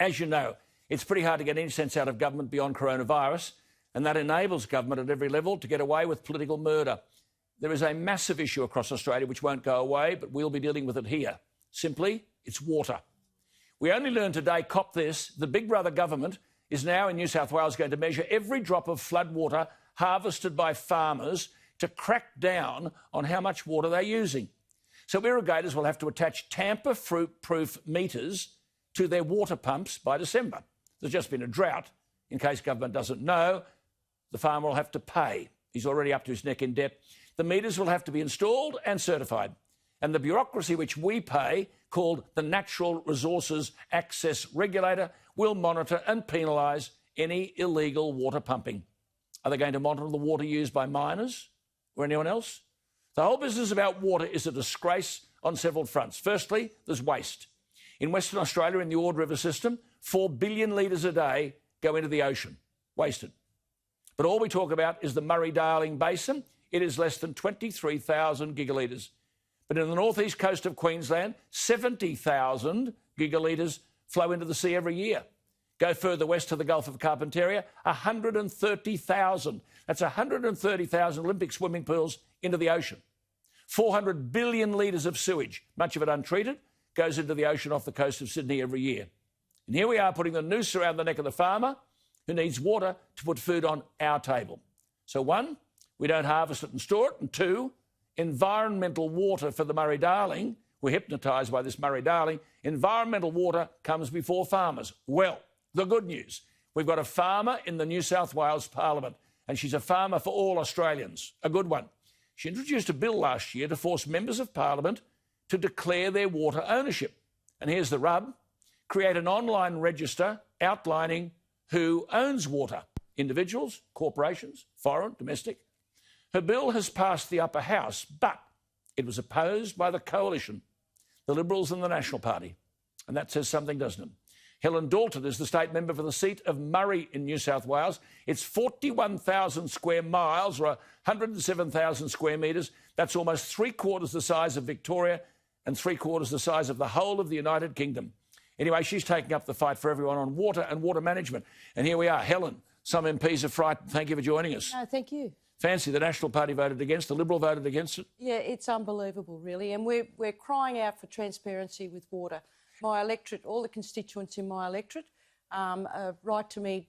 As you know, it's pretty hard to get any sense out of government beyond coronavirus, and that enables government at every level to get away with political murder. There is a massive issue across Australia which won't go away, but we'll be dealing with it here. Simply, it's water. We only learned today, cop this, the Big Brother government is now in New South Wales going to measure every drop of floodwater harvested by farmers to crack down on how much water they're using. So irrigators will have to attach tamper-proof meters to their water pumps by December. There's just been a drought. In case government doesn't know, the farmer will have to pay. He's already up to his neck in debt. The meters will have to be installed and certified. And the bureaucracy which we pay, called the Natural Resources Access Regulator, will monitor and penalise any illegal water pumping. Are they going to monitor the water used by miners or anyone else? The whole business about water is a disgrace on several fronts. Firstly, there's waste. In Western Australia, in the Ord River system, 4 billion litres a day go into the ocean, wasted. But all we talk about is the Murray-Darling Basin. It is less than 23,000 gigalitres. But in the northeast coast of Queensland, 70,000 gigalitres flow into the sea every year. Go further west to the Gulf of Carpentaria, 130,000. That's 130,000 Olympic swimming pools into the ocean. 400 billion litres of sewage, much of it untreated, goes into the ocean off the coast of Sydney every year. And here we are putting the noose around the neck of the farmer who needs water to put food on our table. So one, we don't harvest it and store it. And two, environmental water for the Murray-Darling, we're hypnotised by this Murray-Darling, environmental water comes before farmers. Well, the good news, we've got a farmer in the New South Wales Parliament, and she's a farmer for all Australians, a good one. She introduced a bill last year to force members of Parliament to declare their water ownership. And here's the rub, create an online register outlining who owns water, individuals, corporations, foreign, domestic. Her bill has passed the upper house, but it was opposed by the coalition, the Liberals and the National Party. And that says something, doesn't it? Helen Dalton is the state member for the seat of Murray in New South Wales. It's 41,000 square miles, or 107,000 square metres. That's almost three-quarters the size of Victoria and three-quarters the size of the whole of the United Kingdom. Anyway, she's taking up the fight for everyone on water and water management. And here we are. Helen, some MPs are frightened. Thank you for joining us. No, thank you. Fancy, the National Party voted against, the Liberal voted against it. Yeah, it's unbelievable, really. And we're crying out for transparency with water. My electorate, all the constituents in my electorate, write to me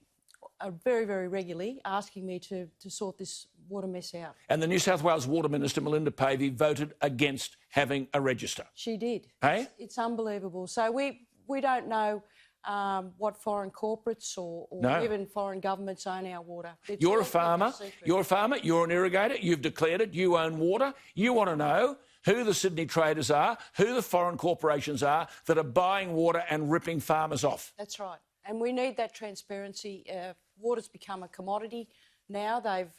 very, very regularly asking me to sort this water mess out. And the New South Wales Water Minister, Melinda Pavey, voted against having a register. She did. Hey? It's unbelievable. So we don't know what foreign corporates or even foreign governments own our water. You're a farmer. You're a farmer. You're an irrigator. You've declared it. You own water. You want to know who the Sydney traders are, who the foreign corporations are that are buying water and ripping farmers off. That's right. And we need that transparency. Water's become a commodity now. They've,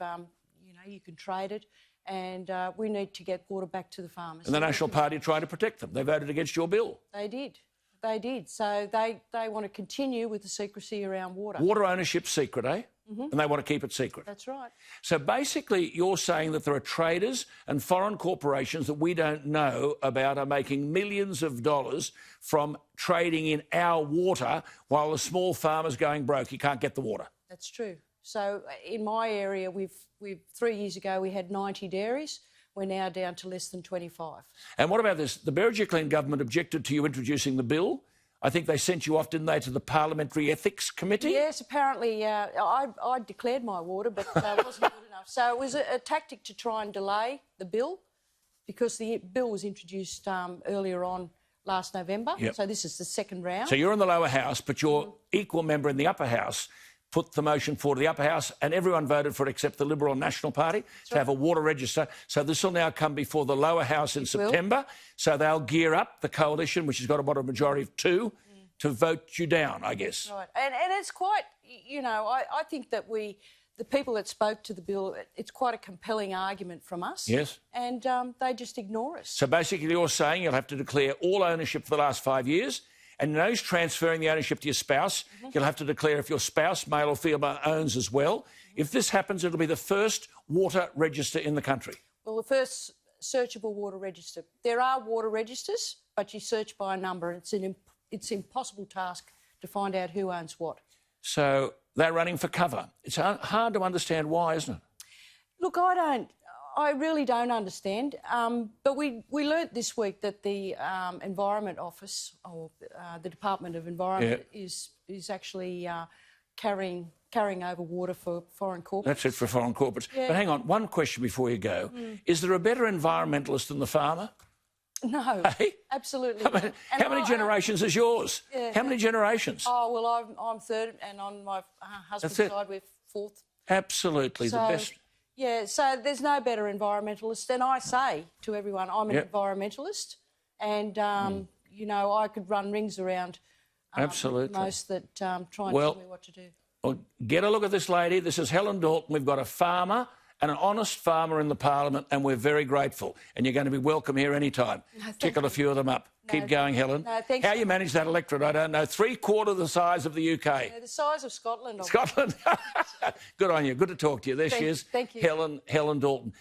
you can trade it. And we need to get water back to the farmers. And the National Party tried to protect them. They voted against your bill. They did. They did. So they want to continue with the secrecy around water. Water ownership's secret, eh? Mm-hmm. And they want to keep it secret. That's right. So basically you're saying that there are traders and foreign corporations that we don't know about are making millions of dollars from trading in our water while the small farmer's going broke. He can't get the water. That's true. So in my area, we've 3 years ago we had 90 dairies. We're now down to less than 25. And what about this? The Berejiklian government objected to you introducing the bill. I think they sent you off, didn't they, to the Parliamentary Ethics Committee? Yes, apparently I declared my water, but it wasn't good enough. So it was a tactic to try and delay the bill because the bill was introduced earlier on last November. Yep. So this is the second round. So you're in the lower house, but your equal member in the upper house put the motion forward to the upper house and everyone voted for it except the Liberal and National Party to have a water register. So this will now come before the lower house in September. So they'll gear up, the coalition, which has got about a majority of 2, to vote you down, I guess. Right. And it's quite, I think that the people that spoke to the bill, it's quite a compelling argument from us. Yes. And they just ignore us. So basically you're saying you'll have to declare all ownership for the last 5 years. And who's transferring the ownership to your spouse? You'll have to declare if your spouse, male or female, owns as well. If this happens, it'll be the first water register in the country. Well, the first searchable water register. There are water registers, but you search by a number. It's an impossible task to find out who owns what. So they're running for cover. It's hard to understand why, isn't it? Look, I really don't understand. But we learnt this week that the Environment Office, or the Department of Environment, is actually carrying over water for foreign corporates. That's it, for foreign corporates. Yeah. But hang on, one question before you go. Is there a better environmentalist than the farmer? No, Hey? absolutely How many generations is yours? Yeah. How many generations? Oh, well, I'm third, and on my husband's side, we're fourth. Absolutely, the best. Yeah, so there's no better environmentalist. And I say to everyone, I'm an environmentalist, and, you know, I could run rings around Absolutely. most that try and tell me what to do. Well, get a look at this lady. This is Helen Dalton. We've got a farmer and an honest farmer in the parliament, and we're very grateful. And you're going to be welcome here anytime. No, tickle a few of them up. Keep going, Helen. No, thanks. How you manage that electorate, I don't know. 3/4 the size of the UK. Yeah, the size of Scotland. Scotland. Good on you. Good to talk to you. There she is. Thank you. Helen Dalton.